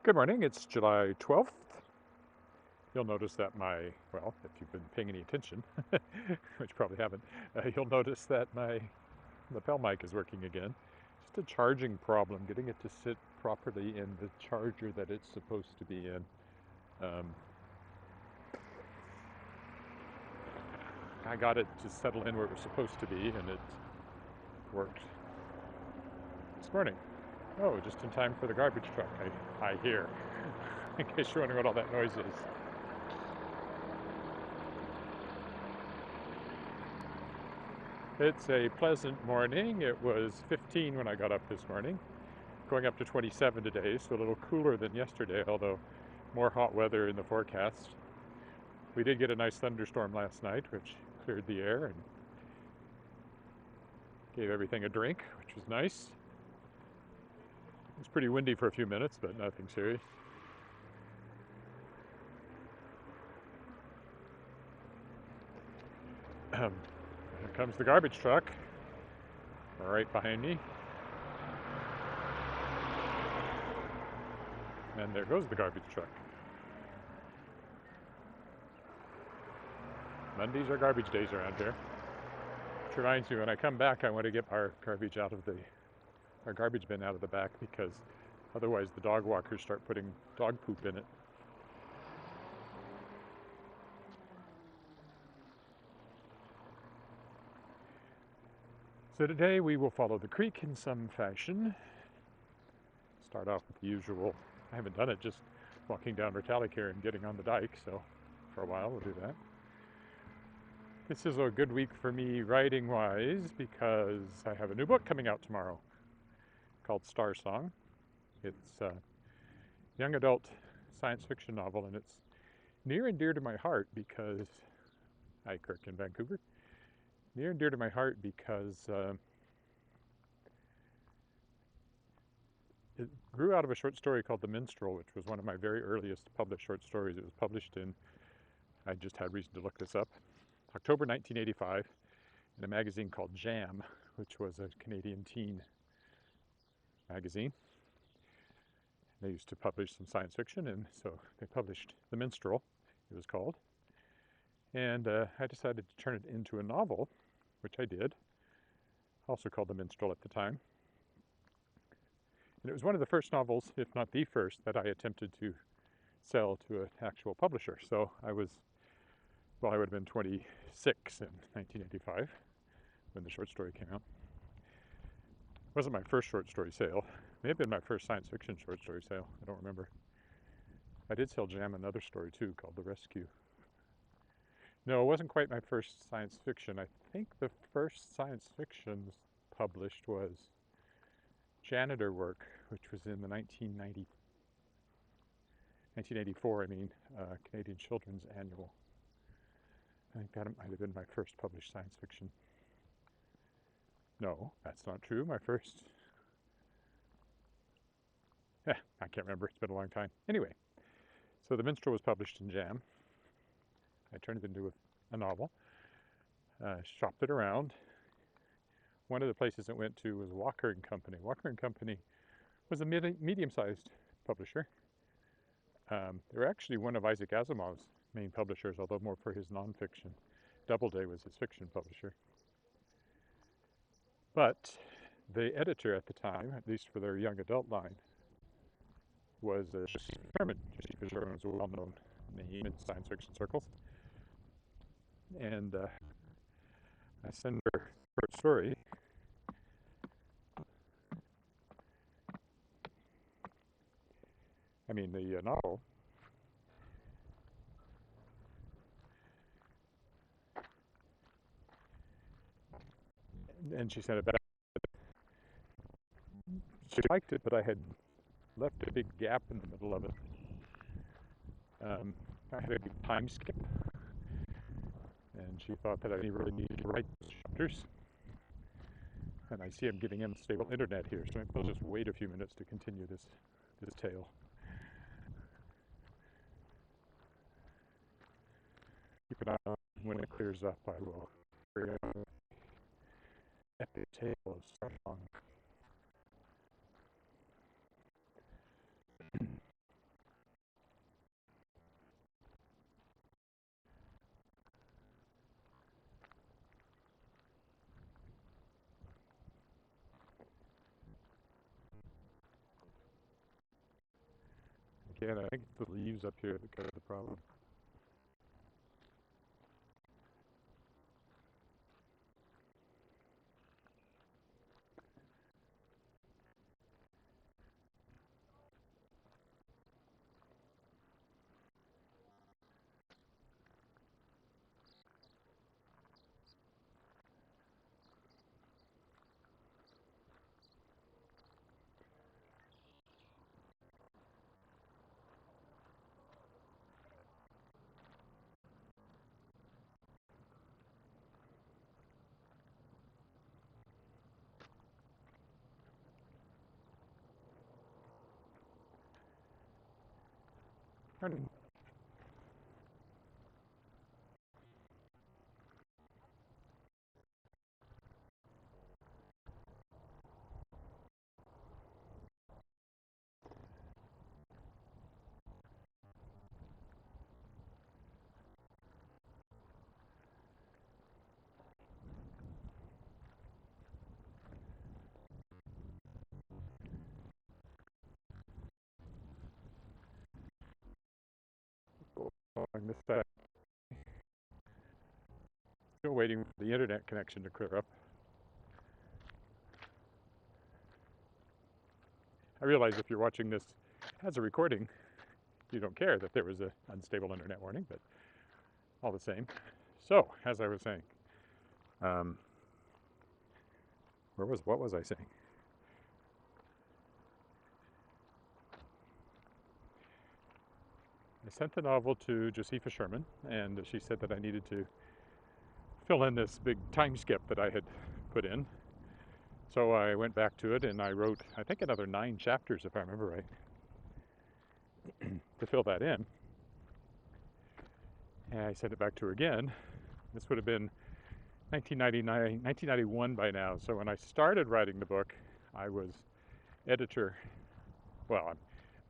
Good morning, it's July 12th. You'll notice that well, if you've been paying any attention, which you probably haven't, you'll notice that my lapel mic is working again. Just a charging problem, getting it to sit properly in the charger that it's supposed to be in. Um, I got it to settle in where it was supposed to be, and it worked this morning. Oh, just in time for the garbage truck, I hear. In case you're wondering what all that noise is. It's a pleasant morning. It was 15 when I got up this morning, going up to 27 today, so a little cooler than yesterday, although more hot weather in the forecast. We did get a nice thunderstorm last night, which cleared the air and gave everything a drink, which was nice. It was pretty windy for a few minutes, but nothing serious. Here comes the garbage truck, right behind me. And there goes the garbage truck. Mondays are garbage days around here. Which reminds me, when I come back, I want to get our garbage our garbage bin out of the back, because otherwise the dog walkers start putting dog poop in it. So today we will follow the creek in some fashion. Start off with the usual. I haven't done it, just walking down Retallick here and getting on the dike, so for a while we'll do that. This is a good week for me writing-wise because I have a new book coming out tomorrow called Star Song. It's a young adult science fiction novel, and it's near and dear to my heart because I Kirk in Vancouver. Near and dear to my heart because it grew out of a short story called The Minstrel, which was one of my very earliest published short stories. It was published in, I just had reason to look this up, October 1985 in a magazine called Jam, which was a Canadian teen magazine. They used to publish some science fiction, and so they published The Minstrel, it was called. And I decided to turn it into a novel, which I did, also called The Minstrel at the time. And it was one of the first novels, if not the first, that I attempted to sell to an actual publisher. So I would have been 26 in 1985 when the short story came out. It wasn't my first short story sale. It may have been my first science fiction short story sale. I don't remember. I did sell Jam another story too called The Rescue. No, it wasn't quite my first science fiction. I think the first science fiction published was Janitor Work, which was in the 1984, Canadian Children's Annual. I think that might have been my first published science fiction. No, that's not true. My first... I can't remember. It's been a long time. Anyway, so The Minstrel was published in Jam. I turned it into a novel. Shopped it around. One of the places it went to was Walker & Company. Walker & Company was a medium-sized publisher. They were actually one of Isaac Asimov's main publishers, although more for his nonfiction. Doubleday was his fiction publisher. But the editor at the time, at least for their young adult line, was Jesse Sherman. Jesse Sherman was a well-known name in science fiction circles. And I sent her a story. The novel. And she sent it back. She liked it, but I had left a big gap in the middle of it. I had a big time skip, and she thought that I really needed to write those chapters. And I see I'm giving him stable internet here, so I'll just wait a few minutes to continue this tale. Keep an eye on when it clears up. I will carry on epic tale of Star Song. Wascana. I think it's the leaves up here that cause the problem. Pardon. Oh, I missed that. Still waiting for the internet connection to clear up. I realize if you're watching this as a recording, you don't care that there was an unstable internet warning, but all the same. So, as I was saying, what was I saying? I sent the novel to Josefa Sherman, and she said that I needed to fill in this big time skip that I had put in. So I went back to it and I wrote, I think, another 9 chapters, if I remember right, to fill that in. And I sent it back to her again. This would have been 1991 by now. So when I started writing the book, I was editor. Well, I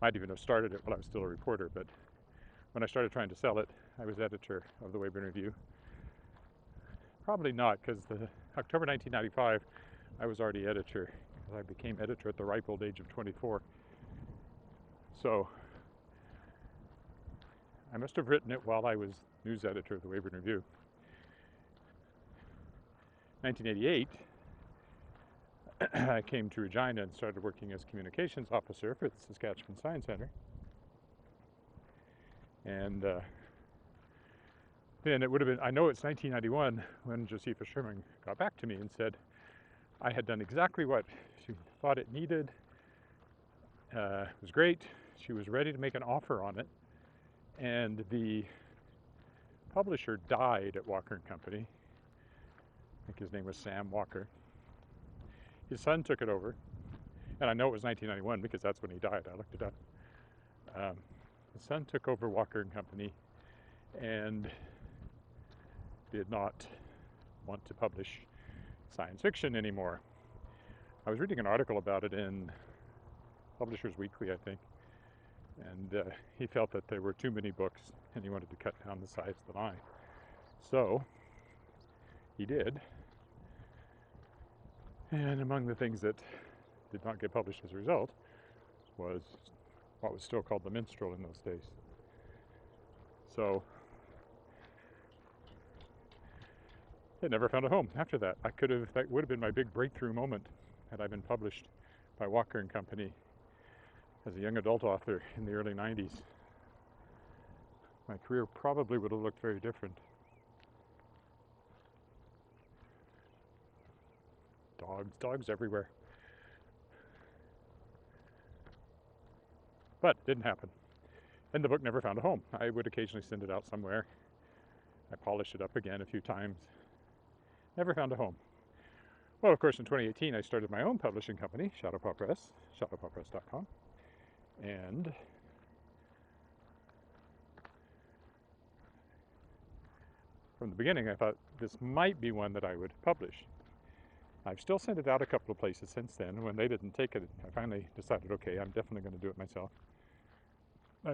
might even have started it while I was still a reporter, but when I started trying to sell it, I was editor of the Weyburn Review. Probably not, because the October 1995, I was already editor. I became editor at the ripe old age of 24. So I must have written it while I was news editor of the Weyburn Review. 1988, I came to Regina and started working as communications officer for the Saskatchewan Science Centre. And then it would have been, I know it's 1991 when Josefa Sherman got back to me and said I had done exactly what she thought it needed. It was great. She was ready to make an offer on it. And the publisher died at Walker & Company. I think his name was Sam Walker. His son took it over. And I know it was 1991 because that's when he died. I looked it up. His son took over Walker & Company and did not want to publish science fiction anymore. I was reading an article about it in Publishers Weekly, I think, and he felt that there were too many books and he wanted to cut down the size of the line. So he did. And among the things that did not get published as a result was what was still called The Minstrel in those days. So it never found a home after that. That would have been my big breakthrough moment had I been published by Walker & Company as a young adult author in the early 90s. My career probably would have looked very different. Dogs everywhere. But it didn't happen. And the book never found a home. I would occasionally send it out somewhere. I polished it up again a few times. Never found a home. Well, of course, in 2018, I started my own publishing company, Shadowpaw Press, shadowpawpress.com. And from the beginning, I thought this might be one that I would publish. I've still sent it out a couple of places since then. When they didn't take it, I finally decided, okay, I'm definitely going to do it myself. For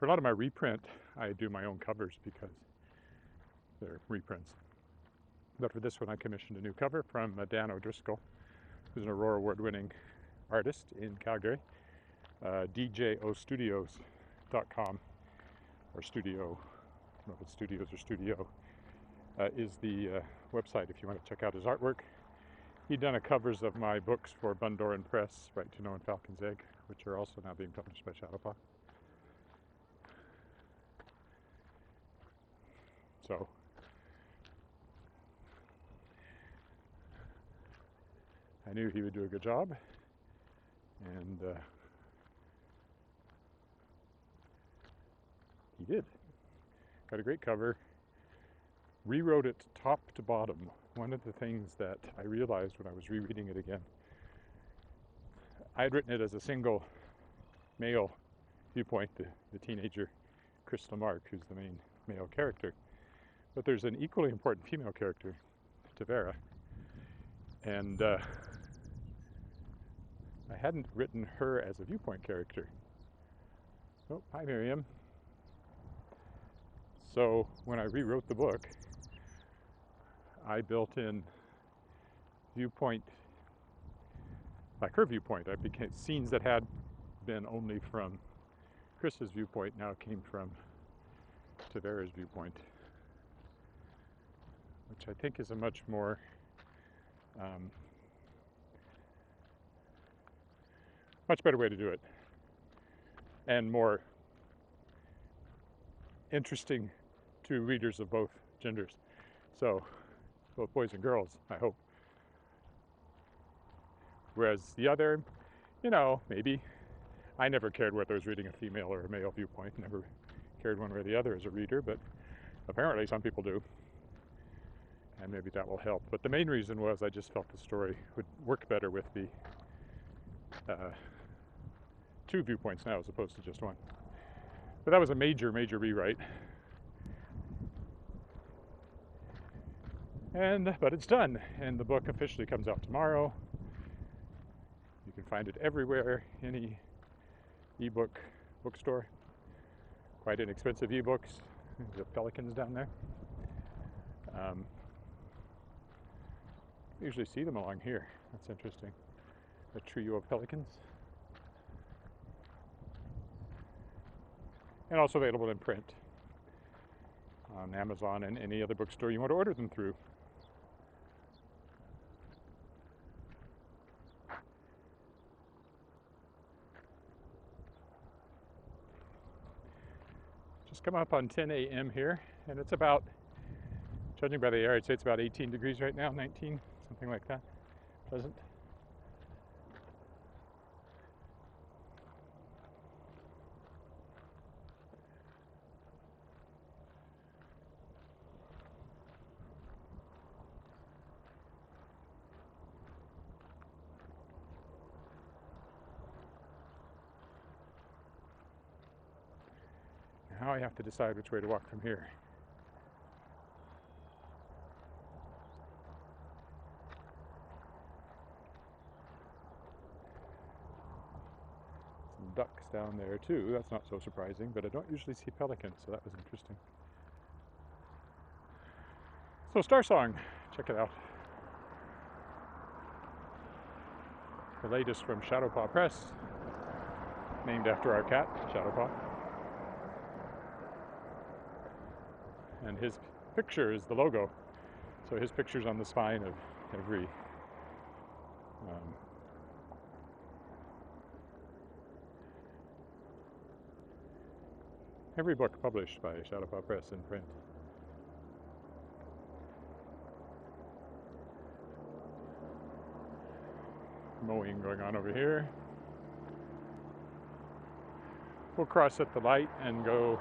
a lot of my reprint, I do my own covers because they're reprints. But for this one, I commissioned a new cover from Dan O'Driscoll, who's an Aurora Award-winning artist in Calgary. djostudios.com, or studio, I don't know if it's studios or studio, is the website if you want to check out his artwork. He'd done covers of my books for Bundoran Press, Right to Know and Falcon's Egg, which are also now being published by Shadowpaw. So I knew he would do a good job, and he did. Got a great cover. Rewrote it top to bottom. One of the things that I realized when I was rereading it again, I had written it as a single male viewpoint, the teenager Chris Lamarck, who's the main male character. But there's an equally important female character, Tavera, and I hadn't written her as a viewpoint character. Oh, hi Miriam. So when I rewrote the book, I built in viewpoint, like her viewpoint. I became scenes that had been only from Chris's viewpoint now came from Tavera's viewpoint, which I think is a much more much better way to do it, and more interesting to readers of both genders. So, both boys and girls, I hope. Whereas the other, maybe. I never cared whether I was reading a female or a male viewpoint. Never cared one way or the other as a reader, but apparently some people do. And maybe that will help. But the main reason was I just felt the story would work better with the two viewpoints now as opposed to just one. But that was a major, major rewrite. But it's done, and the book officially comes out tomorrow. You can find it everywhere, any ebook bookstore. Quite inexpensive ebooks. The pelicans down there. Usually see them along here. That's interesting. A trio of pelicans. And also available in print on Amazon and any other bookstore you want to order them through. Just come up on 10 a.m. here, and it's about, judging by the air, I'd say it's about 18 degrees right now, 19, something like that. Pleasant. Now I have to decide which way to walk from here. Some ducks down there too. That's not so surprising, but I don't usually see pelicans, so that was interesting. So Star Song, check it out. The latest from Shadowpaw Press, named after our cat, Shadowpaw. And his picture is the logo. So his picture's on the spine of every book published by Shadowpaw Press in print. Mowing going on over here. We'll cross at the light and go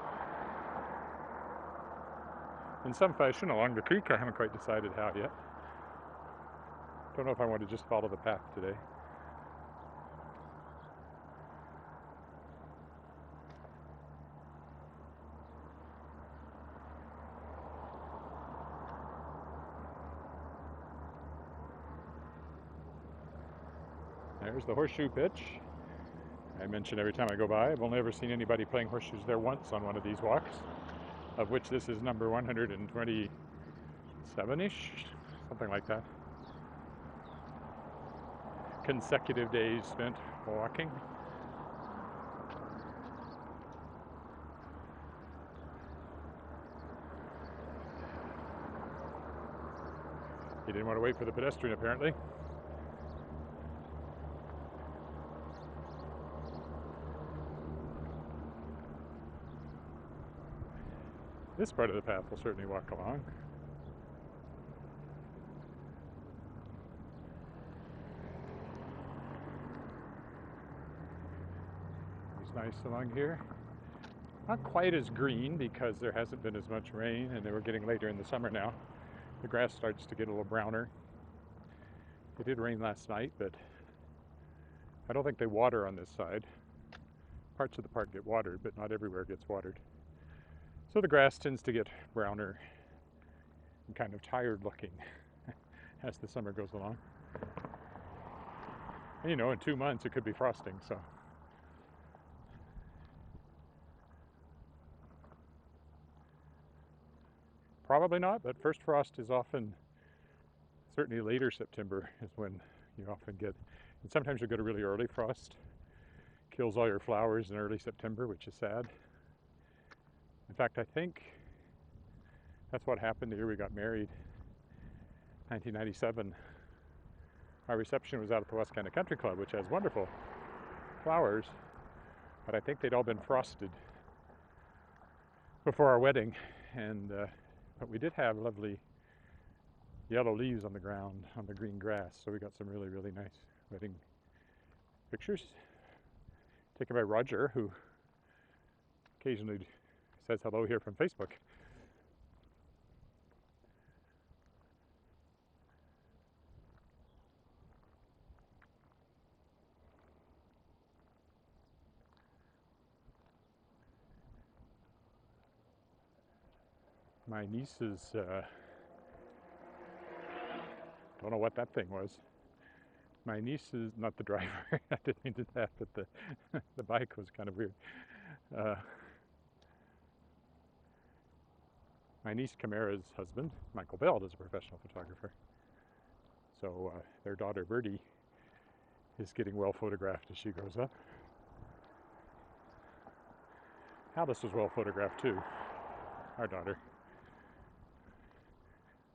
in some fashion along the creek. I haven't quite decided how yet. Don't know if I want to just follow the path today. There's the horseshoe pitch. I mention every time I go by, I've only ever seen anybody playing horseshoes there once on one of these walks, of which this is number 127-ish, something like that. Consecutive days spent walking. He didn't want to wait for the pedestrian, apparently. This part of the path will certainly walk along. It's nice along here. Not quite as green because there hasn't been as much rain, and we're getting later in the summer now. The grass starts to get a little browner. It did rain last night, but I don't think they water on this side. Parts of the park get watered, but not everywhere gets watered. So the grass tends to get browner and kind of tired looking as the summer goes along. And, you know, in 2 months it could be frosting, so. Probably not, but first frost is often, certainly later September is when you often get, and sometimes you get a really early frost. Kills all your flowers in early September, which is sad. In fact, I think that's what happened the year we got married, 1997. Our reception was out at the Wascana Country Club, which has wonderful flowers, but I think they'd all been frosted before our wedding, and but we did have lovely yellow leaves on the ground, on the green grass, so we got some really, really nice wedding pictures taken by Roger, who occasionally says hello here from Facebook. My niece's, don't know what that thing was. My niece is not the driver. I didn't mean to do that, but the bike was kind of weird. My niece Camara's husband, Michael Bell, is a professional photographer. So their daughter Birdie is getting well photographed as she grows up. Alice was well photographed too, our daughter.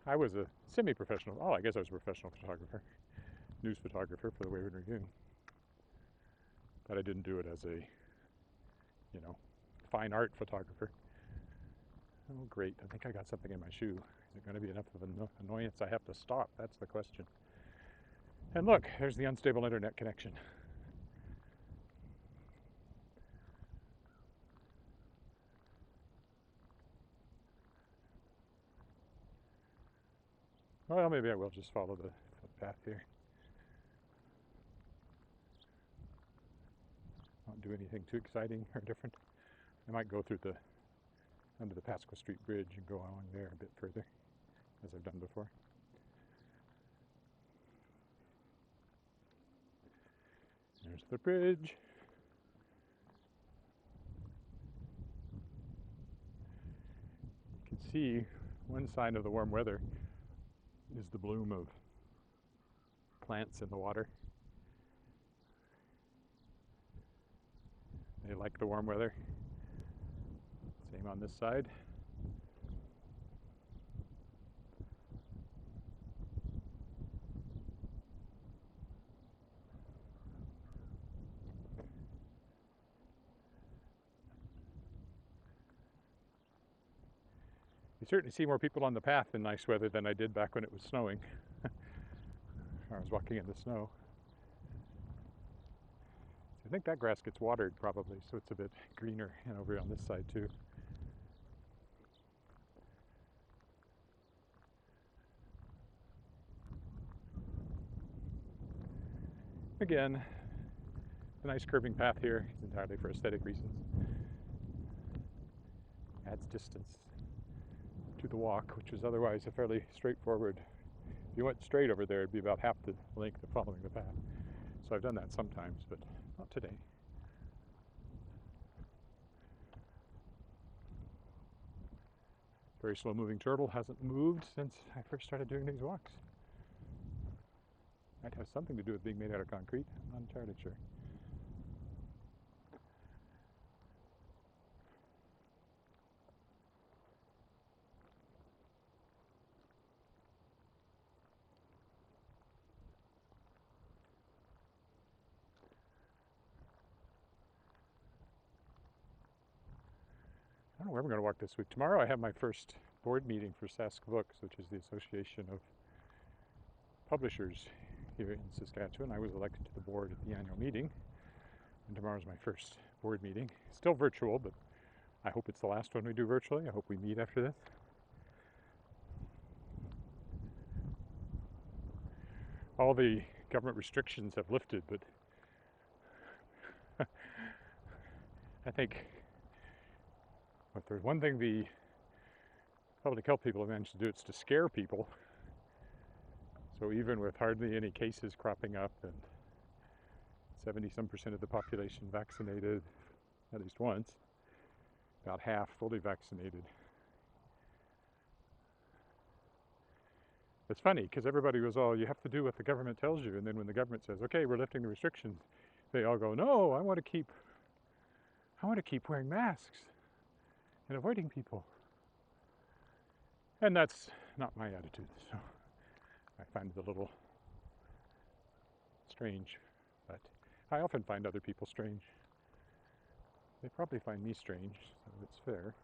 I was a semi-professional, I guess I was a professional photographer, news photographer for the Wayward Lagoon. But I didn't do it as a, you know, fine art photographer. Oh great, I think I got something in my shoe. Is it going to be enough of an annoyance I have to stop? That's the question. And look, there's the unstable internet connection. Well, maybe I will just follow the footpath here. Not do anything too exciting or different. I might go through under the Pasqua Street Bridge and go along there a bit further, as I've done before. There's the bridge. You can see one sign of the warm weather is the bloom of plants in the water. They like the warm weather. Same on this side. You certainly see more people on the path in nice weather than I did back when it was snowing. I was walking in the snow. I think that grass gets watered probably, so it's a bit greener, and over on this side too. Again, a nice curving path here. It's entirely for aesthetic reasons. Adds distance to the walk, which is otherwise a fairly straightforward. If you went straight over there, it'd be about half the length of following the path. So I've done that sometimes, but not today. Very slow moving turtle, hasn't moved since I first started doing these walks. Might have something to do with being made out of concrete, I'm not entirely sure. we're going to walk this week. Tomorrow I have my first board meeting for Sask Books, which is the Association of Publishers here in Saskatchewan. I was elected to the board at the annual meeting, and tomorrow's my first board meeting. Still virtual, but I hope it's the last one we do virtually. I hope we meet after this. All the government restrictions have lifted, but I think if there's one thing the public health people have managed to do, it's to scare people. So even with hardly any cases cropping up and 70-some% of the population vaccinated at least once, about half fully vaccinated. It's funny because everybody goes, "Oh, you have to do what the government tells you," and then when the government says, "Okay, we're lifting the restrictions," they all go, "No, I want to keep wearing masks and avoiding people." And that's not my attitude, so I find it a little strange, but I often find other people strange. They probably find me strange, so it's fair.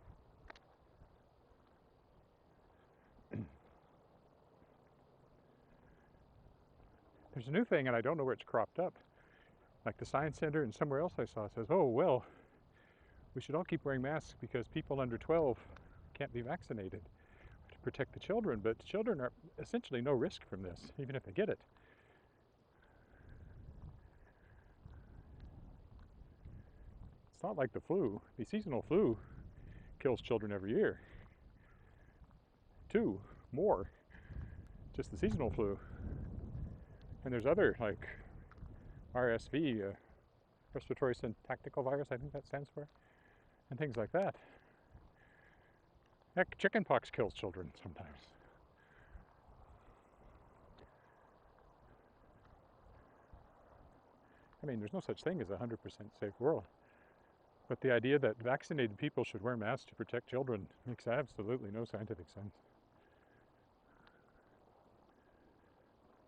There's a new thing, and I don't know where it's cropped up. Like the Science Center and somewhere else I saw says, "Oh, well, we should all keep wearing masks because people under 12 can't be vaccinated to protect the children." But children are essentially no risk from this, even if they get it. It's not like the flu. The seasonal flu kills children every year. 2 more, just the seasonal flu. And there's other, like RSV, respiratory syntactical virus, I think that stands for, and things like that. Heck, chickenpox kills children sometimes. I mean, there's no such thing as a 100% safe world. But the idea that vaccinated people should wear masks to protect children makes absolutely no scientific sense,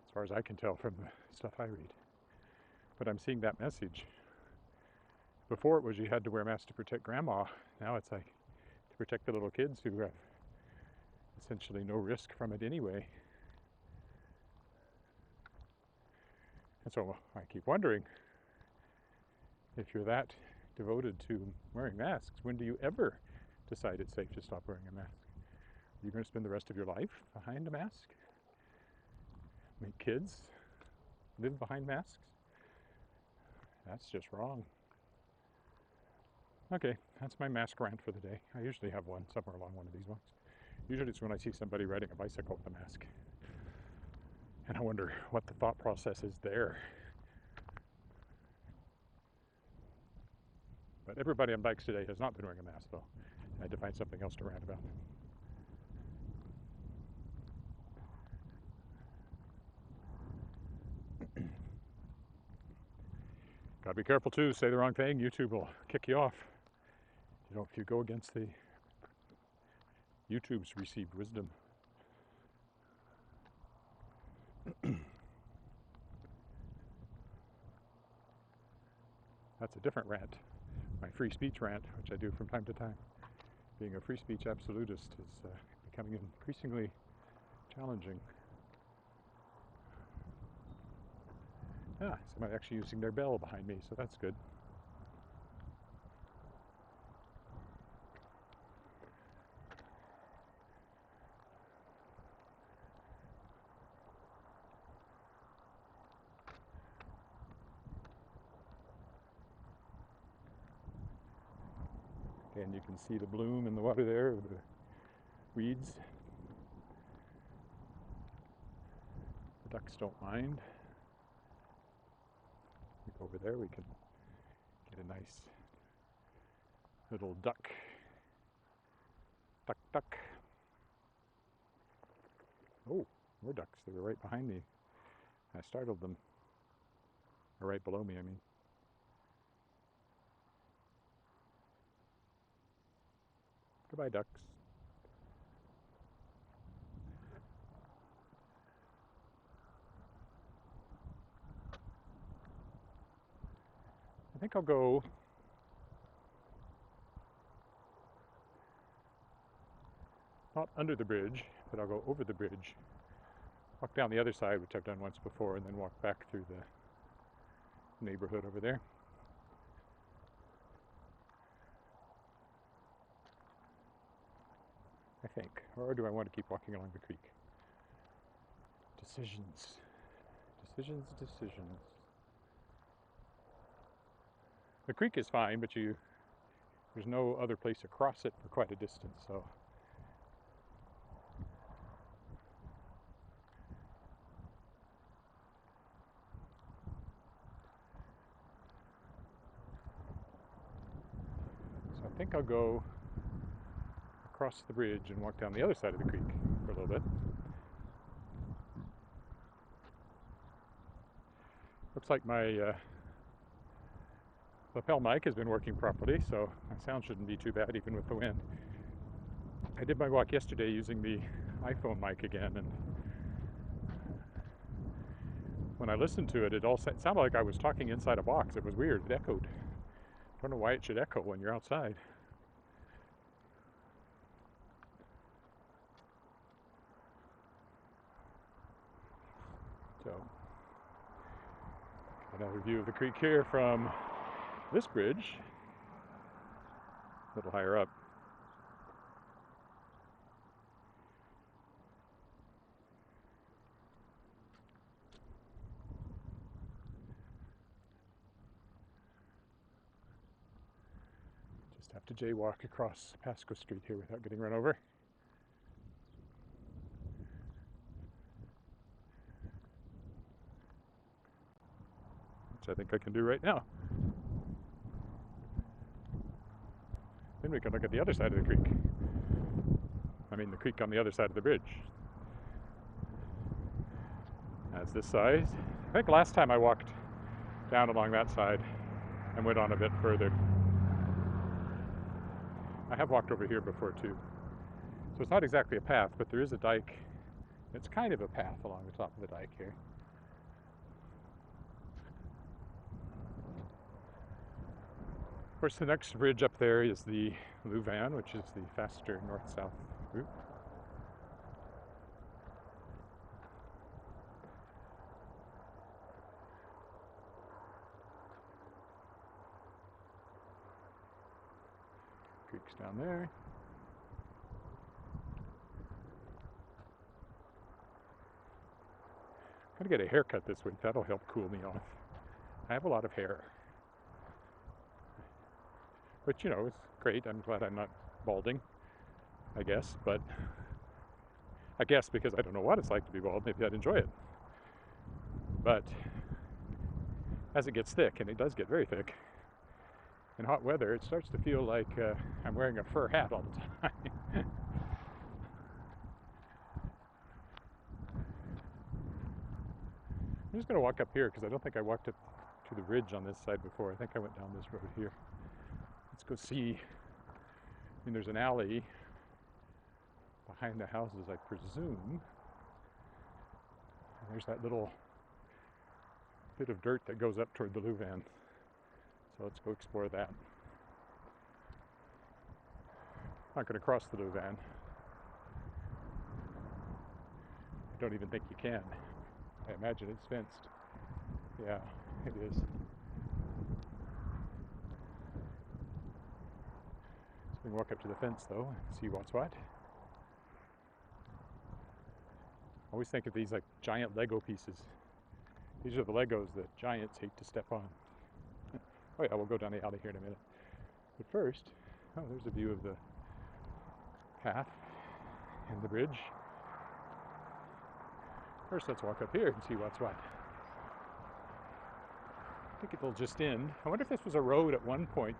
as far as I can tell from the stuff I read. But I'm seeing that message. Before it was you had to wear masks to protect grandma. Now it's like to protect the little kids who have essentially no risk from it anyway. And so I keep wondering, if you're that devoted to wearing masks, when do you ever decide it's safe to stop wearing a mask? Are you going to spend the rest of your life behind a mask? Make kids live behind masks? That's just wrong. Okay, that's my mask rant for the day. I usually have one somewhere along one of these ones. Usually it's when I see somebody riding a bicycle with a mask. And I wonder what the thought process is there. But everybody on bikes today has not been wearing a mask, though. I had to find something else to rant about. Gotta be careful too, say the wrong thing, YouTube will kick you off. You know, if you go against the YouTube's received wisdom. That's a different rant. My free speech rant, which I do from time to time. Being a free speech absolutist is becoming increasingly challenging. Somebody actually using their bell behind me, so that's good. And you can see the bloom in the water there of the weeds. The ducks don't mind. Over there we can get a nice little duck. Duck, duck. Oh, more ducks. They were right behind me. I startled them. Or right below me, I mean. Goodbye, ducks. I think I'll go not under the bridge, but I'll go over the bridge, walk down the other side, which I've done once before, and then walk back through the neighborhood over there. I think. Or do I want to keep walking along the creek? Decisions. Decisions, decisions. The creek is fine, but there's no other place to cross it for quite a distance, so. So I think I'll go across the bridge and walk down the other side of the creek for a little bit. Looks like my lapel mic has been working properly, so my sound shouldn't be too bad even with the wind. I did my walk yesterday using the iPhone mic again, and when I listened to it, it sounded like I was talking inside a box. It was weird. It echoed. I don't know why it should echo when you're outside. So, another view of the creek here from this bridge, a little higher up. Just have to jaywalk across Pasco Street here without getting run over. Which I think I can do right now. Then we can look at the other side of the creek. I mean the creek on the other side of the bridge. That's this side. I think last time I walked down along that side and went on a bit further. I have walked over here before too. So it's not exactly a path, but there is a dike. It's kind of a path along the top of the dike here. Of course, the next bridge up there is the Louvain, which is the faster north-south route. Creek's down there. I'm gonna get a haircut this week. That'll help cool me off. I have a lot of hair. But, you know, it's great. I'm glad I'm not balding, I guess. But I guess because I don't know what it's like to be bald, maybe I'd enjoy it. But as it gets thick, and it does get very thick, in hot weather, it starts to feel like I'm wearing a fur hat all the time. I'm just going to walk up here because I don't think I walked up to the ridge on this side before. I think I went down this road here. Let's go see. I mean, there's an alley behind the houses, I presume. And there's that little bit of dirt that goes up toward the Louvain. So let's go explore that. I'm not going to cross the Louvain. I don't even think you can. I imagine it's fenced. Yeah, it is. So we can walk up to the fence though and see what's what. I always think of these like giant Lego pieces. These are the Legos that giants hate to step on. Oh yeah, we'll go down the alley here in a minute. But first, oh, there's a view of the path and the bridge. First, let's walk up here and see what's what. I think it'll just end. I wonder if this was a road at one point.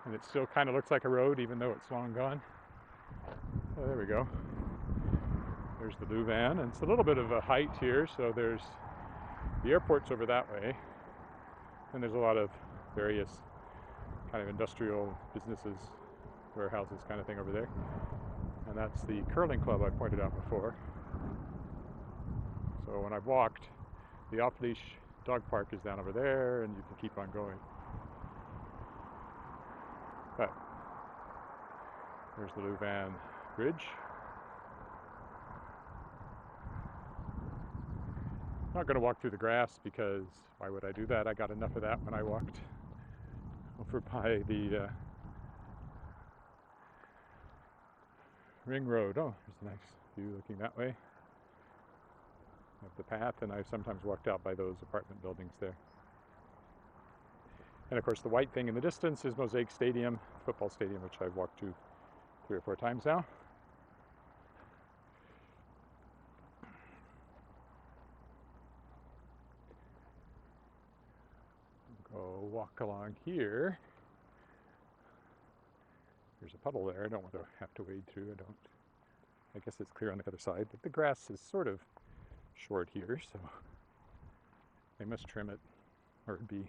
And it still kind of looks like a road even though it's long gone. Oh, there we go. There's the Louvain, and it's a little bit of a height here, so there's the airport's over that way. And there's a lot of various kind of industrial businesses, warehouses kind of thing over there. And that's the curling club I pointed out before. So when I've walked, the off-leash dog park is down over there, and you can keep on going. There's the Louvain Bridge. Not going to walk through the grass because why would I do that? I got enough of that when I walked over by the ring road. Oh, there's a nice view looking that way of the path, and I've sometimes walked out by those apartment buildings there. And of course the white thing in the distance is Mosaic Stadium, football stadium, which I've walked to 3 or 4 times now. Go walk along here. There's a puddle there. I don't want to have to wade through. I guess it's clear on the other side, but the grass is sort of short here, so they must trim it or it'd be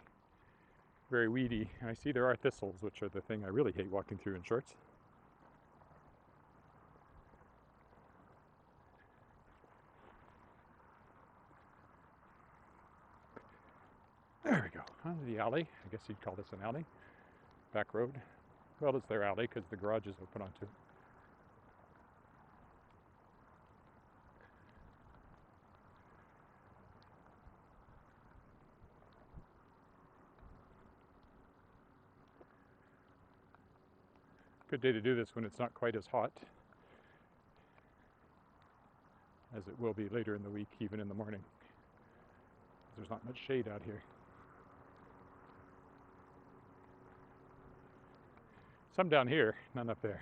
very weedy. And I see there are thistles, which are the thing I really hate walking through in shorts. There we go, onto the alley. I guess you'd call this an alley. Back road. Well, it's their alley because the garage is open onto it. Good day to do this when it's not quite as hot as it will be later in the week, even in the morning. There's not much shade out here. Some down here, none up there.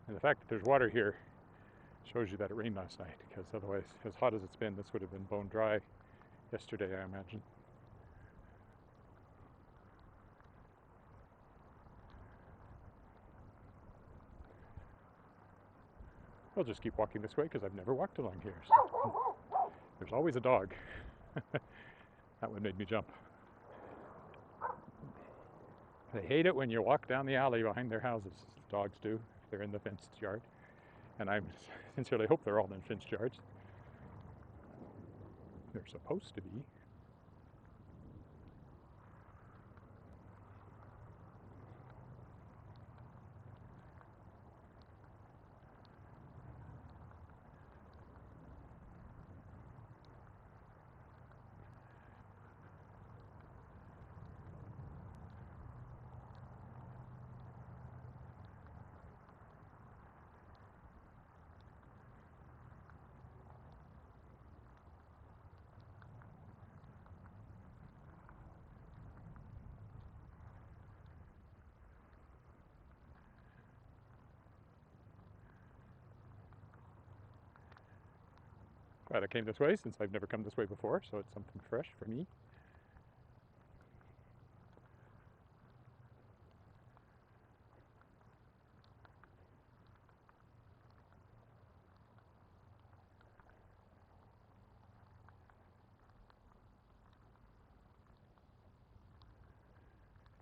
And the fact that there's water here shows you that it rained last night, because otherwise, as hot as it's been, this would have been bone dry yesterday, I imagine. I'll just keep walking this way because I've never walked along here. So. There's always a dog. That one made me jump. They hate it when you walk down the alley behind their houses. Dogs do, if they're in the fenced yard. And I sincerely hope they're all in fenced yards. They're supposed to be. Glad I came this way since I've never come this way before, so it's something fresh for me.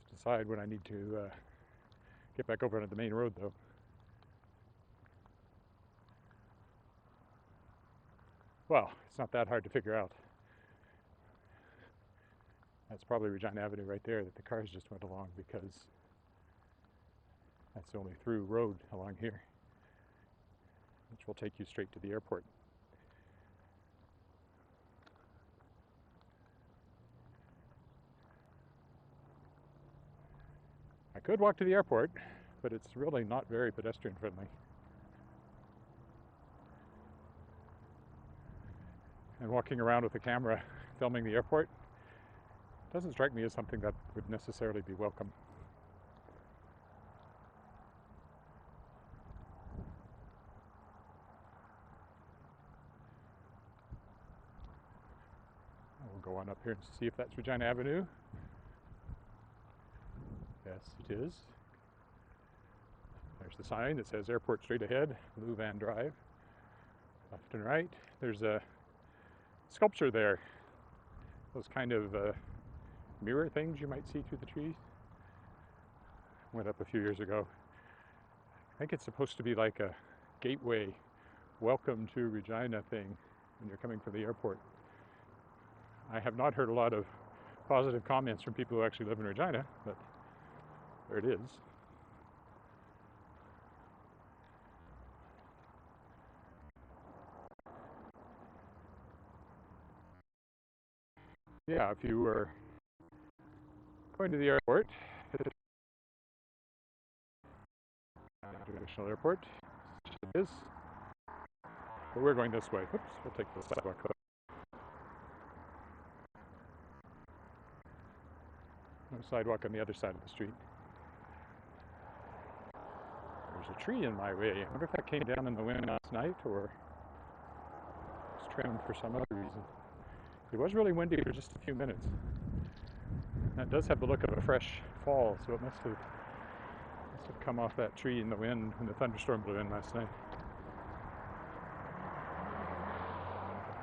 To decide when I need to get back over onto the main road, though. Well, it's not that hard to figure out. That's probably Regina Avenue right there that the cars just went along, because that's the only through road along here, which will take you straight to the airport. I could walk to the airport, but it's really not very pedestrian friendly. And walking around with a camera filming the airport doesn't strike me as something that would necessarily be welcome. We'll go on up here and see if that's Regina Avenue. Yes, it is. There's the sign that says airport straight ahead, Louvain Drive. Left and right. There's a sculpture there. Those kind of mirror things you might see through the trees. Went up a few years ago. I think it's supposed to be like a gateway, welcome to Regina thing when you're coming from the airport. I have not heard a lot of positive comments from people who actually live in Regina, but there it is. Yeah, if you were going to the airport, traditional airport, it is. But we're going this way. Oops, we'll take the sidewalk. No sidewalk on the other side of the street. There's a tree in my way. I wonder if that came down in the wind last night or was trimmed for some other reason. It was really windy for just a few minutes. That does have the look of a fresh fall, so it must have come off that tree in the wind when the thunderstorm blew in last night.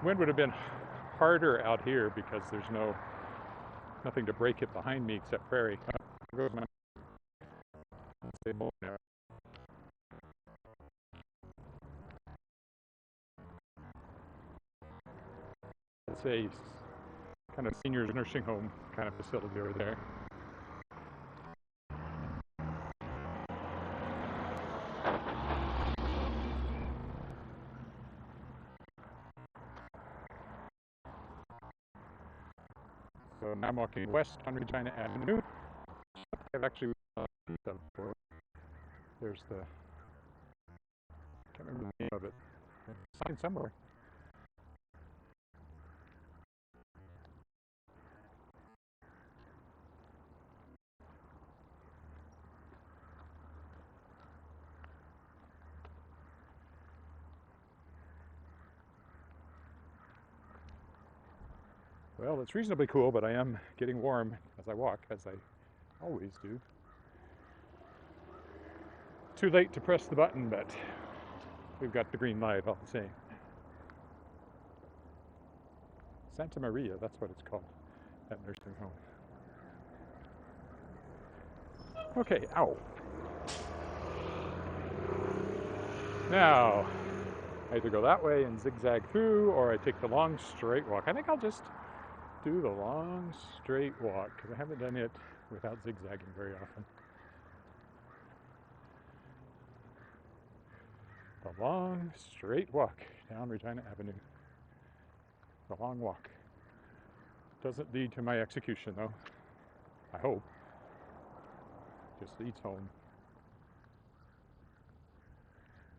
Wind would have been harder out here because there's nothing to break it behind me except prairie. There goes my it's a kind of seniors nursing home kind of facility over there. So now I'm walking west on Regina Avenue. I've actually there's the can't remember the name of it. It's sign somewhere. Well, it's reasonably cool, but I am getting warm as I walk, as I always do. Too late to press the button, but we've got the green light all the same. Santa Maria, that's what it's called, that nursing home. Okay, ow. Now, I either go that way and zigzag through, or I take the long straight walk. I think I'll just do the long straight walk, because I haven't done it without zigzagging very often. The long straight walk down Regina Avenue. The long walk. Doesn't lead to my execution, though. I hope. Just leads home.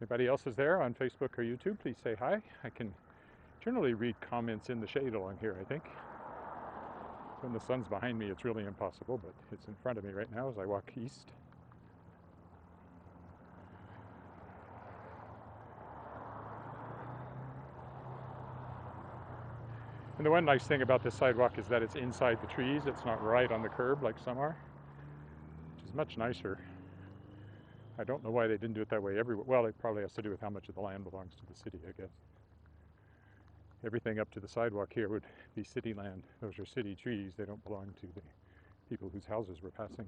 Anybody else is there on Facebook or YouTube? Please say hi. I can generally read comments in the shade along here, I think. When the sun's behind me, it's really impossible, but it's in front of me right now as I walk east. And the one nice thing about this sidewalk is that it's inside the trees. It's not right on the curb like some are, which is much nicer. I don't know why they didn't do it that way everywhere. Well, it probably has to do with how much of the land belongs to the city, I guess. Everything up to the sidewalk here would be city land. Those are city trees. They don't belong to the people whose houses we're passing.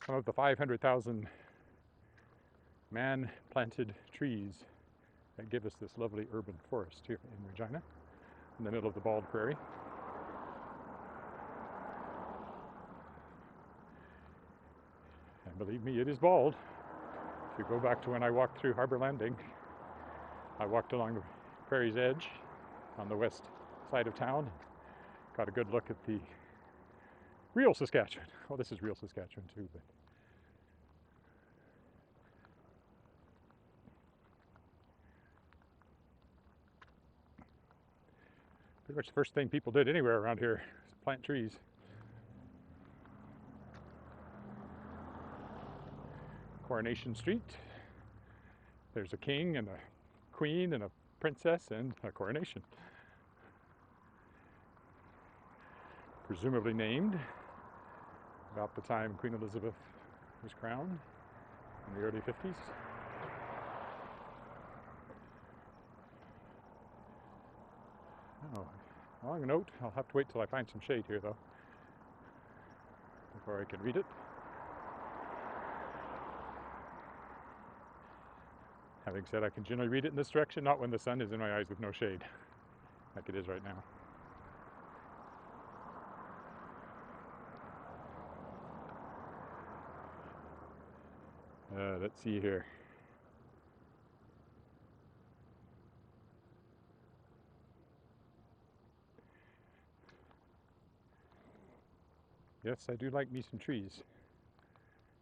Some of the 500,000 man-planted trees that give us this lovely urban forest here in Regina, in the middle of the bald prairie. And believe me, it is bald. If you go back to when I walked through Harbor Landing, I walked along the prairie's edge on the west side of town, got a good look at the real Saskatchewan. Well, this is real Saskatchewan too, but pretty much the first thing people did anywhere around here is plant trees. Coronation Street. There's a king and a queen and a princess and a coronation. Presumably named about the time Queen Elizabeth was crowned in the early 50s. Oh, long note. I'll have to wait till I find some shade here, though. before I can read it. Having said, I can generally read it in this direction, not when the sun is in my eyes with no shade, like it is right now. Let's see here. Yes, I do like me some trees,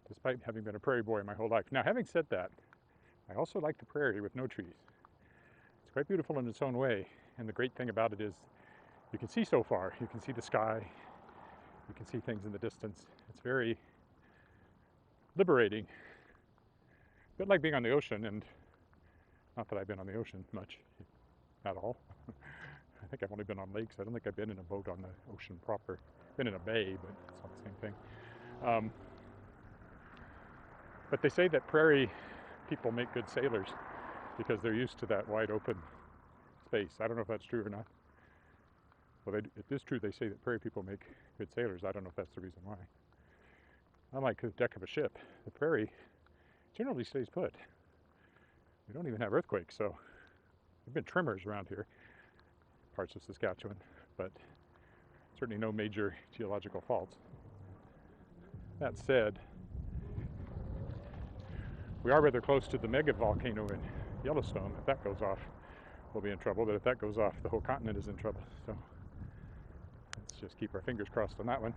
despite having been a prairie boy my whole life. Now, having said that, I also like the prairie with no trees. It's quite beautiful in its own way, and the great thing about it is you can see so far. You can see the sky, you can see things in the distance. It's very liberating. A bit like being on the ocean, and not that I've been on the ocean much at all. I think I've only been on lakes. I don't think I've been in a boat on the ocean proper. Been in a bay, but it's not the same thing. But they say that prairie people make good sailors because they're used to that wide open space. I don't know if that's true or not. Well, it is true. They say that prairie people make good sailors. I don't know if that's the reason why. Unlike the deck of a ship, the prairie generally stays put. We don't even have earthquakes, so there've been tremors around here, parts of Saskatchewan, but certainly no major geological faults. That said, we are rather close to the mega volcano in Yellowstone. If that goes off, we'll be in trouble, but if that goes off, the whole continent is in trouble. So let's just keep our fingers crossed on that one.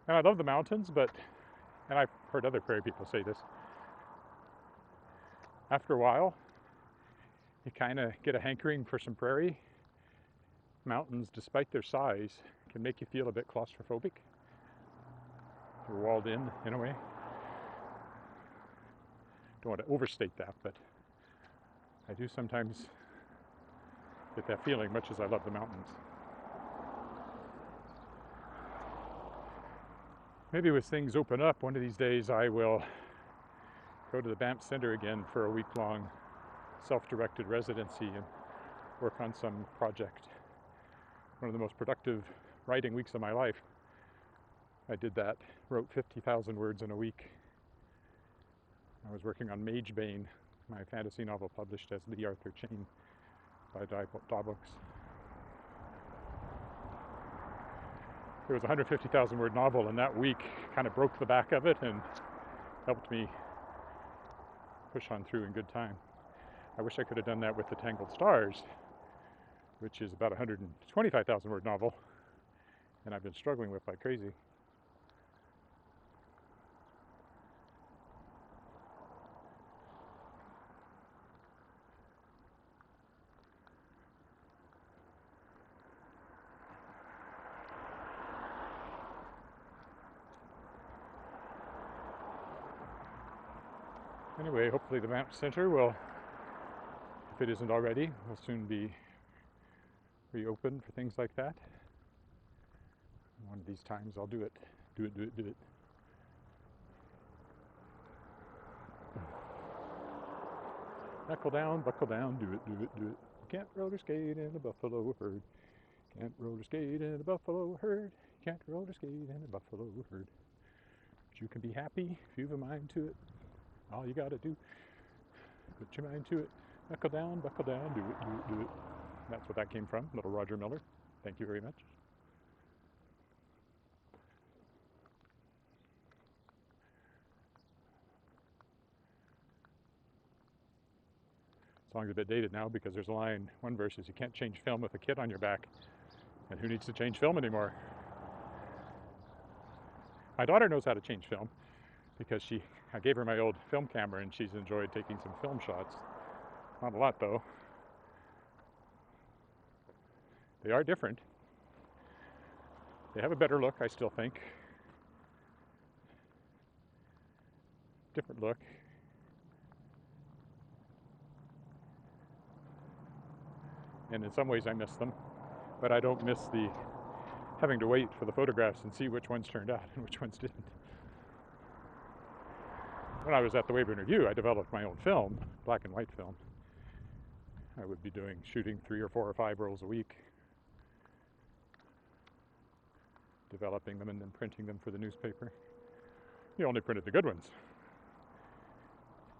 And I love the mountains, and I've heard other prairie people say this, after a while, you kind of get a hankering for some prairie. Mountains, despite their size, can make you feel a bit claustrophobic. You're walled in a way. Don't want to overstate that, but I do sometimes get that feeling, much as I love the mountains. Maybe as things open up, one of these days I will go to the Banff Center again for a week-long self-directed residency and work on some project. One of the most productive writing weeks of my life. I did that, wrote 50,000 words in a week. I was working on Magebane, my fantasy novel published as Lee Arthur Chain by Daw Books. It was a 150,000 word novel, and that week kind of broke the back of it and helped me push on through in good time. I wish I could have done that with The Tangled Stars, which is about a 125,000 word novel, and I've been struggling with like crazy. Anyway, hopefully the Banff Center will, if it isn't already, will soon be reopened for things like that. One of these times I'll do it. Do it, do it, do it. Buckle down, do it, do it, do it. Can't roller skate in a buffalo herd. Can't roller skate in a buffalo herd. Can't roller skate in a buffalo herd. But you can be happy if you've a mind to it. All you gotta do, put your mind to it. Buckle down, do it, do it, do it. That's what that came from, little Roger Miller. Thank you very much. Song's a bit dated now because there's a line, one verse is, you can't change film with a kid on your back. And who needs to change film anymore? My daughter knows how to change film because I gave her my old film camera and she's enjoyed taking some film shots. Not a lot though. They are different. They have a better look, I still think. Different look. And in some ways I miss them, but I don't miss the having to wait for the photographs and see which ones turned out and which ones didn't. When I was at the Weyburn Review, I developed my own film, black and white film. I would be shooting 3 or 4 or 5 rolls a week. developing them and then printing them for the newspaper. You only printed the good ones.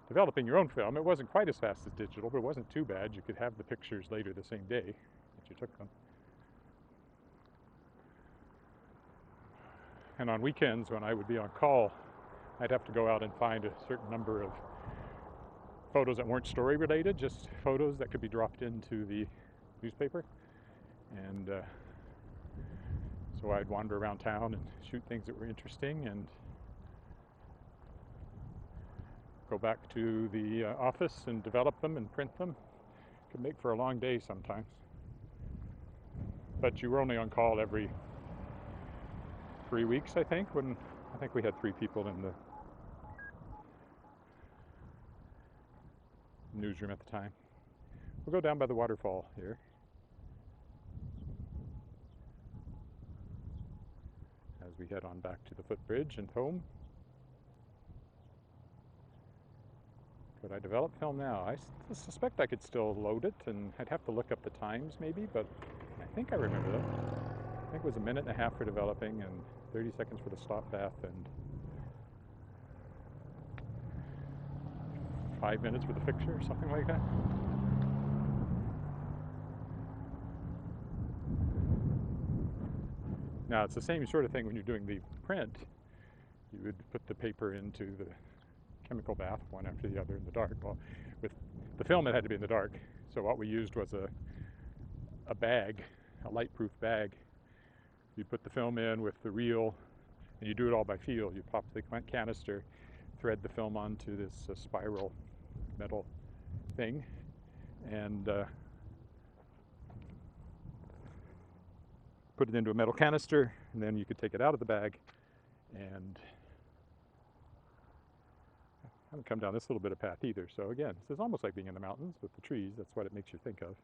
Developing your own film, it wasn't quite as fast as digital, but it wasn't too bad. You could have the pictures later the same day that you took them. And on weekends when I would be on call, I'd have to go out and find a certain number of photos that weren't story related, just photos that could be dropped into the newspaper. And so I'd wander around town and shoot things that were interesting and go back to the office and develop them and print them. Could make for a long day sometimes. But you were only on call every 3 weeks, I think, when I think we had 3 people in the newsroom at the time. We'll go down by the waterfall here. As we head on back to the footbridge and home. Could I develop film now? I suspect I could still load it, and I'd have to look up the times maybe, but I think I remember them. I think it was 1.5 minutes for developing and 30 seconds for the stop bath and 5 minutes for the fixture or something like that. Now it's the same sort of thing when you're doing the print. You would put the paper into the chemical bath, one after the other in the dark. Well, with the film it had to be in the dark, so what we used was a bag, a light-proof bag. You put the film in with the reel, and you do it all by feel. You pop the canister, thread the film onto this spiral metal thing, and put it into a metal canister, and then you could take it out of the bag and I haven't come down this little bit of path either. So again, this is almost like being in the mountains with the trees. That's what it makes you think of.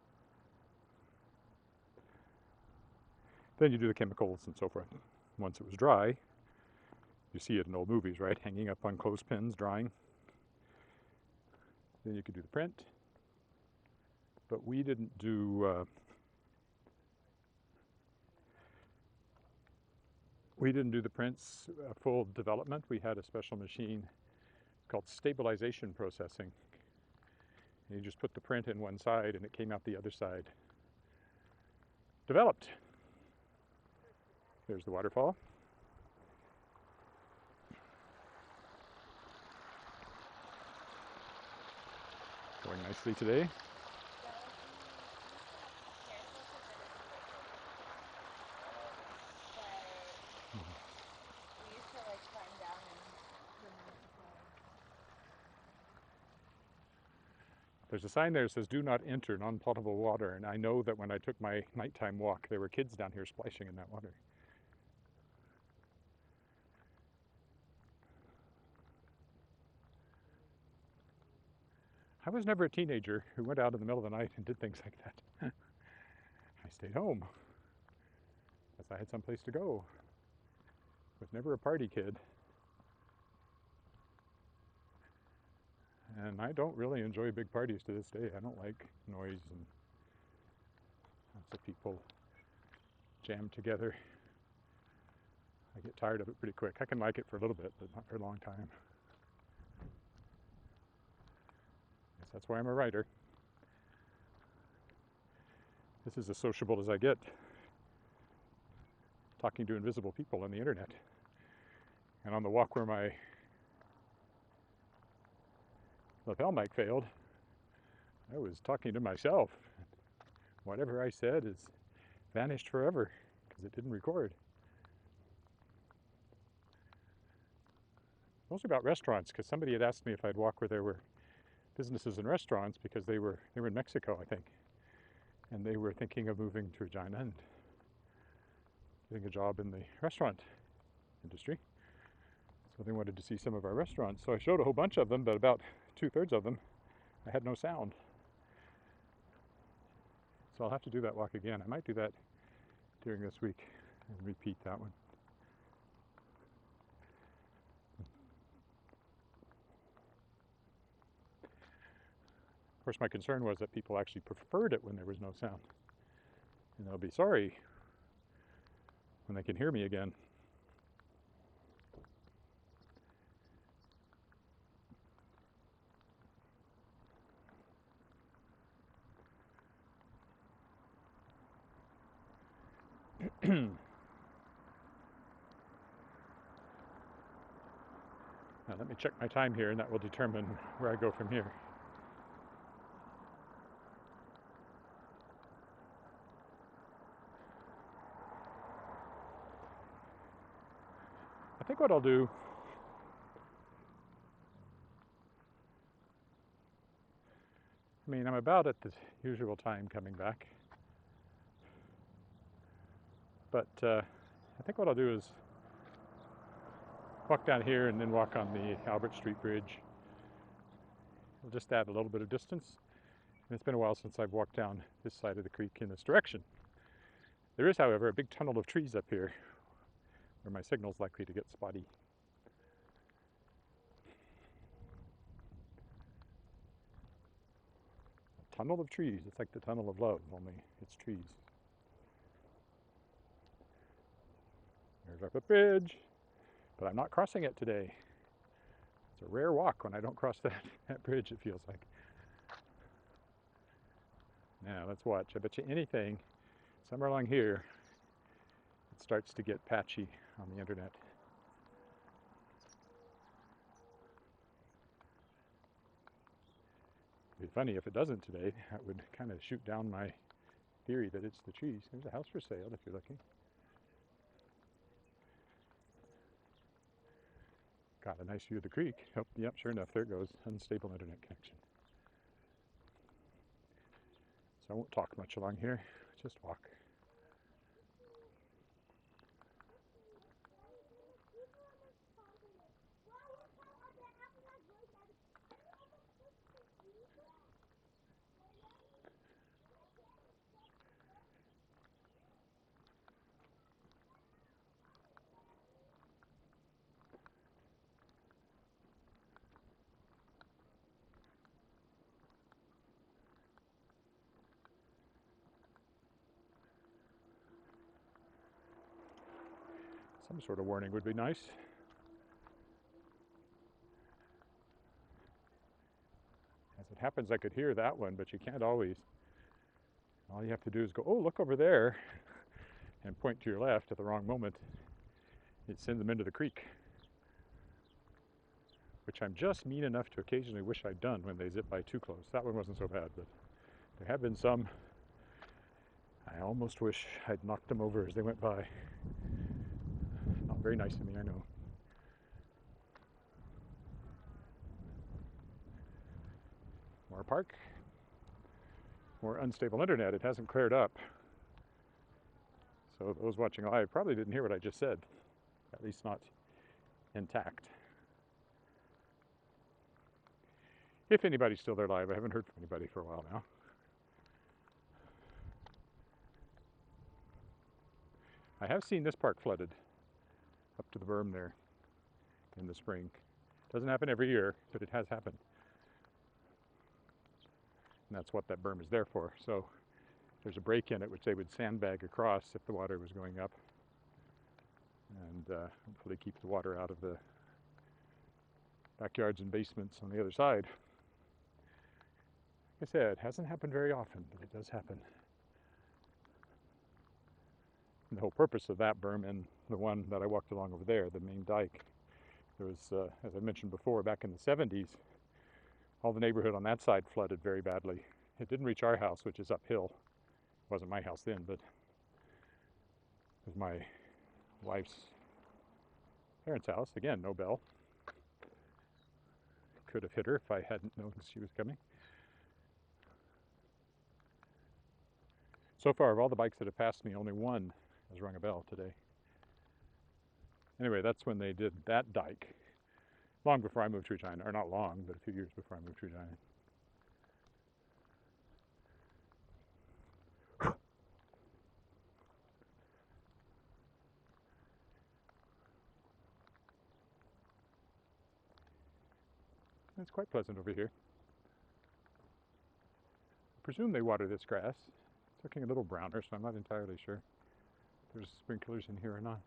Then you do the chemicals and so forth. Once it was dry, you see it in old movies, right? Hanging up on clothespins, drying. Then you could do the print. But we didn't do the prints full development. We had a special machine called stabilization processing. And you just put the print in one side and it came out the other side. Developed. There's the waterfall. Going nicely today. There's a sign there that says, "Do not enter non-potable water," and I know that when I took my nighttime walk, there were kids down here splashing in that water. I was never a teenager who went out in the middle of the night and did things like that. I stayed home, because I had someplace to go. Was never a party kid. And I don't really enjoy big parties to this day. I don't like noise and lots of people jammed together. I get tired of it pretty quick. I can like it for a little bit, but not for a long time. Guess that's why I'm a writer. This is as sociable as I get, talking to invisible people on the internet. And on the walk where my lapel mic failed, I was talking to myself. Whatever I said is vanished forever because it didn't record. Mostly about restaurants, because somebody had asked me if I'd walk where there were businesses and restaurants, because they were in Mexico, I think, and they were thinking of moving to Regina and getting a job in the restaurant industry. So they wanted to see some of our restaurants. So I showed a whole bunch of them, but about 2/3 of them, I had no sound. So I'll have to do that walk again. I might do that during this week and repeat that one. Of course, my concern was that people actually preferred it when there was no sound. And they'll be sorry. when they can hear me again. Now let me check my time here, and that will determine where I go from here. I think what I'll do, I mean, I'm about at the usual time coming back, but I think what I'll do is walk down here and then walk on the Albert Street Bridge. I'll just add a little bit of distance. And it's been a while since I've walked down this side of the creek in this direction. There is, however, a big tunnel of trees up here where my signal's likely to get spotty. A tunnel of trees. It's like the tunnel of love, only it's trees. There's up a bridge, but I'm not crossing it today. It's a rare walk when I don't cross that bridge, it feels like. Now, let's watch. I bet you anything, somewhere along here, it starts to get patchy on the internet. It'd be funny if it doesn't today. That would kind of shoot down my theory that it's the trees. There's a house for sale if you're looking. Got a nice view of the creek. Oh, yep, sure enough, there it goes. Unstable internet connection. So I won't talk much along here, just walk. Some sort of warning would be nice. As it happens, I could hear that one, but you can't always. All you have to do is go, oh, look over there, and point to your left at the wrong moment. It sends them into the creek, which I'm just mean enough to occasionally wish I'd done when they zip by too close. That one wasn't so bad, but there have been some I almost wish I'd knocked them over as they went by. Not very nice of me, I know. More park. More unstable internet. It hasn't cleared up. So those watching live probably didn't hear what I just said. At least not intact. If anybody's still there live, I haven't heard from anybody for a while now. I have seen this park flooded up to the berm there in the spring. Doesn't happen every year, but it has happened. And that's what that berm is there for. So there's a break in it which they would sandbag across if the water was going up, and hopefully keep the water out of the backyards and basements on the other side. Like I said, it hasn't happened very often, but it does happen. And the whole purpose of that berm and the one that I walked along over there, the main dike, there was, as I mentioned before, back in the 70s, all the neighborhood on that side flooded very badly. It didn't reach our house, which is uphill. It wasn't my house then, but it was my wife's parents' house. Again, no bell. Could have hit her if I hadn't noticed she was coming. So far, of all the bikes that have passed me, only one has rung a bell today. Anyway, that's when they did that dike. Long before I moved to Regina, or not long, but a few years before I moved to Regina. It's quite pleasant over here. I presume they water this grass. It's looking a little browner, so I'm not entirely sure. there's sprinklers in here or not.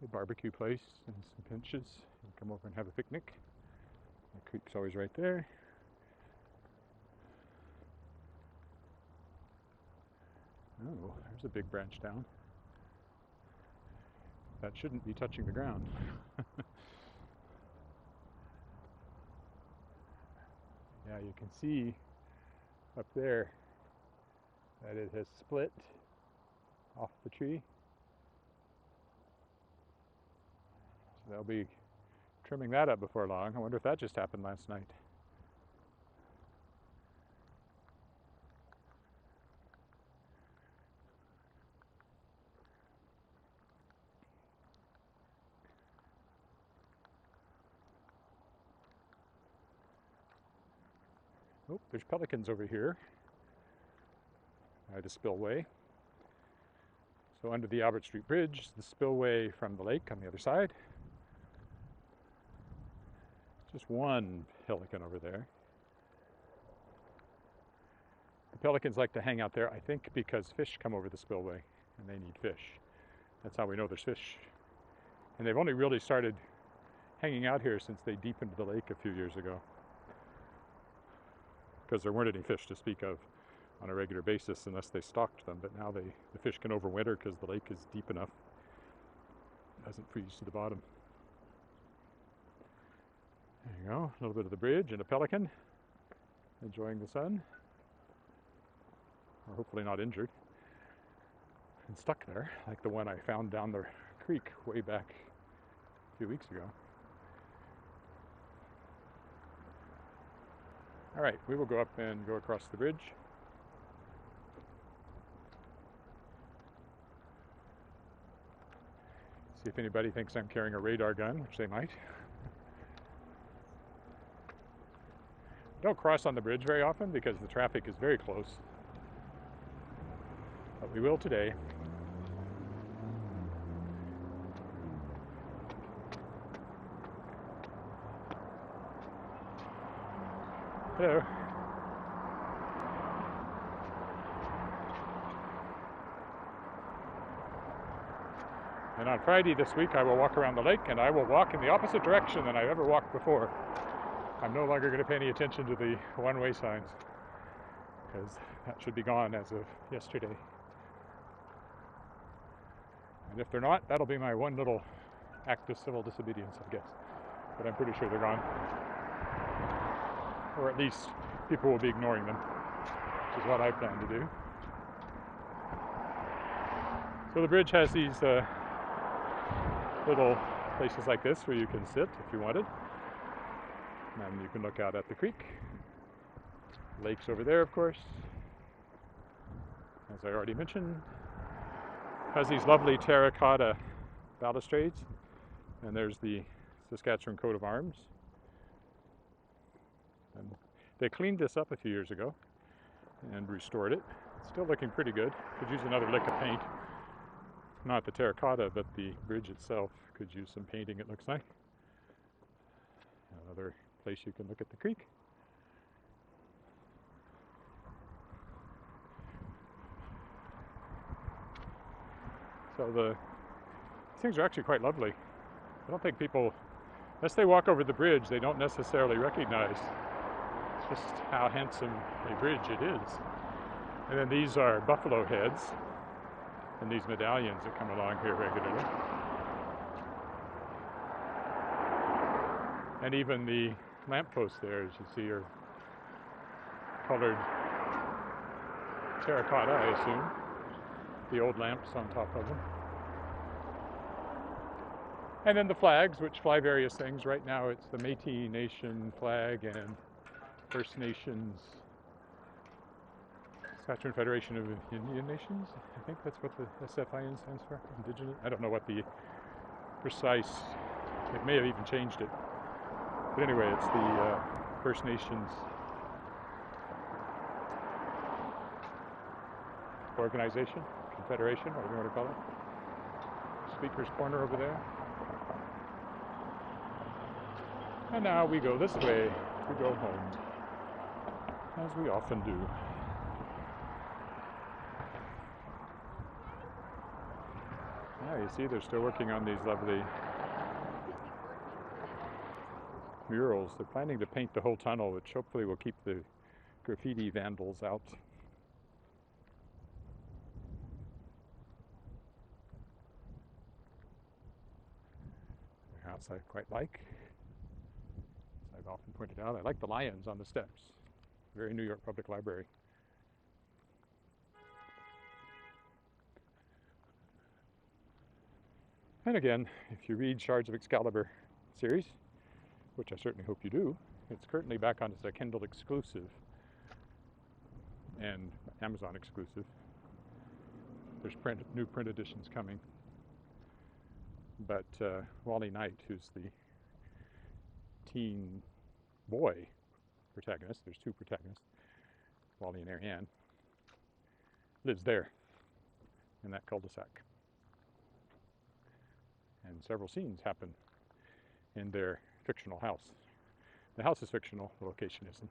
A barbecue place and some benches. You can come over and have a picnic. The creek's always right there. Oh, there's a big branch down. That shouldn't be touching the ground. Yeah, you can see up there that it has split off the tree. So they'll be trimming that up before long. I wonder if that just happened last night. Oh, there's pelicans over here by the spillway. So under the Albert Street Bridge, the spillway from the lake on the other side. Just one pelican over there. The pelicans like to hang out there, I think, because fish come over the spillway and they need fish. That's how we know there's fish. And they've only really started hanging out here since they deepened the lake a few years ago, because there weren't any fish to speak of on a regular basis unless they stocked them. But now the fish can overwinter because the lake is deep enough. It doesn't freeze to the bottom. There you go, a little bit of the bridge and a pelican enjoying the sun, or hopefully not injured and stuck there like the one I found down the creek way back a few weeks ago. All right, we will go up and go across the bridge. See if anybody thinks I'm carrying a radar gun, which they might. Don't cross on the bridge very often because the traffic is very close. But we will today. Hello. And on Friday this week I will walk around the lake, and I will walk in the opposite direction than I've ever walked before. I'm no longer going to pay any attention to the one-way signs, because that should be gone as of yesterday. And if they're not, that'll be my one little act of civil disobedience, I guess. But I'm pretty sure they're gone. Or at least people will be ignoring them, which is what I plan to do. So the bridge has these little places like this where you can sit if you wanted. And you can look out at the creek. Lake's over there, of course. As I already mentioned, has these lovely terracotta balustrades. And there's the Saskatchewan coat of arms. And they cleaned this up a few years ago and restored it. It's still looking pretty good. Could use another lick of paint. Not the terracotta, but the bridge itself could use some painting, it looks like. Another place you can look at the creek. So these things are actually quite lovely. I don't think people, unless they walk over the bridge, they don't necessarily recognize just how handsome a bridge it is. And then these are buffalo heads, and these medallions that come along here regularly. And even the lampposts there, as you see, are colored terracotta, I assume. The old lamps on top of them. And then the flags, which fly various things. Right now it's the Métis Nation flag and First Nations, Saskatchewan Federation of Indian Nations. I think that's what the SFIN stands for. Indigenous. I don't know what the precise, it may have even changed it. But anyway, it's the First Nations organization, confederation, whatever you want to call it. Speaker's corner over there. And now we go this way to go home, as we often do. Yeah, you see they're still working on these lovely murals. They're planning to paint the whole tunnel, which hopefully will keep the graffiti vandals out. A house I quite like. As I've often pointed out, I like the lions on the steps. Very New York Public Library. And again, if you read Shards of Excalibur series, which I certainly hope you do, it's currently back on as a Kindle exclusive and Amazon exclusive. There's new print editions coming. But Wally Knight, who's the teen boy protagonist, there's two protagonists, Wally and Ariane, lives there in that cul-de-sac. And several scenes happen in their fictional house. The house is fictional, the location isn't.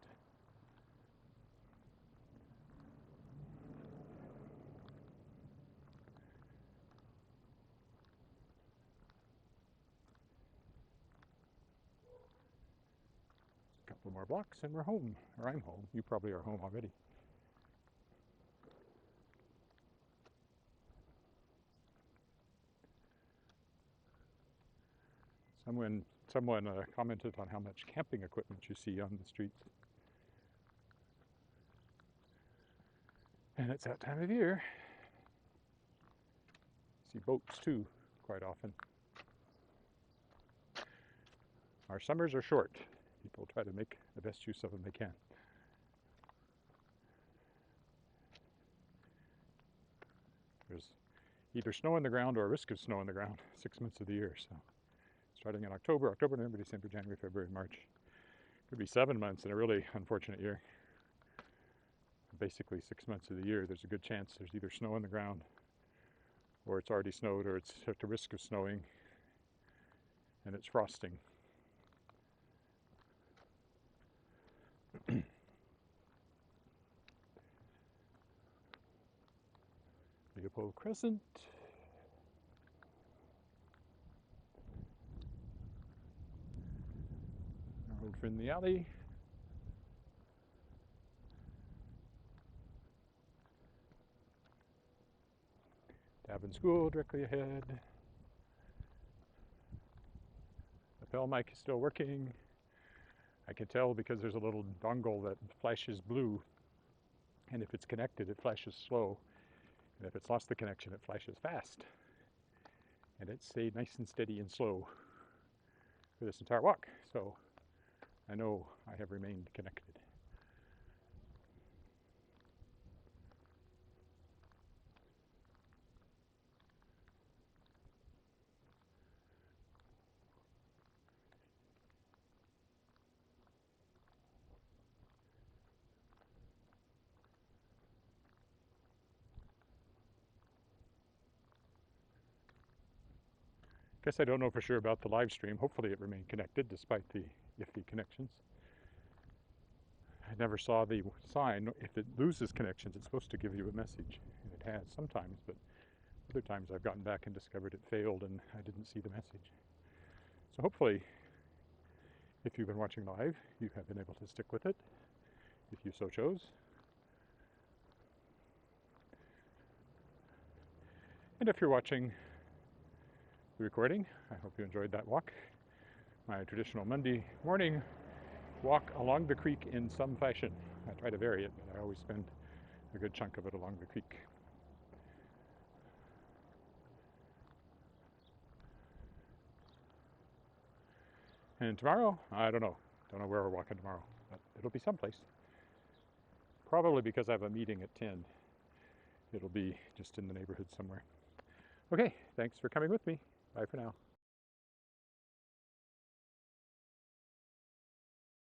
A couple more blocks and we're home, or I'm home. You probably are home already. Someone commented on how much camping equipment you see on the streets. And it's that time of year. See boats too, quite often. Our summers are short. People try to make the best use of them they can. There's either snow on the ground or a risk of snow on the ground 6 months of the year. So starting in October, November, December, January, February, March. Could be 7 months in a really unfortunate year. Basically 6 months of the year, there's a good chance there's either snow on the ground or it's already snowed or it's at the risk of snowing and it's frosting. Leopold Crescent. Our old friend the alley. Davin School directly ahead. Lapel mic is still working. I can tell because there's a little dongle that flashes blue, and if it's connected it flashes slow, and if it's lost the connection it flashes fast. And it stayed nice and steady and slow for this entire walk, so I know I have remained connected. Guess I don't know for sure about the live stream. Hopefully it remained connected despite the iffy connections. I never saw the sign. If it loses connections, it's supposed to give you a message. And it has sometimes, but other times I've gotten back and discovered it failed and I didn't see the message. So hopefully, if you've been watching live, you have been able to stick with it, if you so chose. And if you're watching the recording, I hope you enjoyed that walk. My traditional Monday morning walk along the creek in some fashion. I try to vary it, but I always spend a good chunk of it along the creek. And tomorrow, I don't know. Don't know where we're walking tomorrow, but it'll be someplace. Probably because I have a meeting at 10. It'll be just in the neighborhood somewhere. Okay, thanks for coming with me. Bye for now.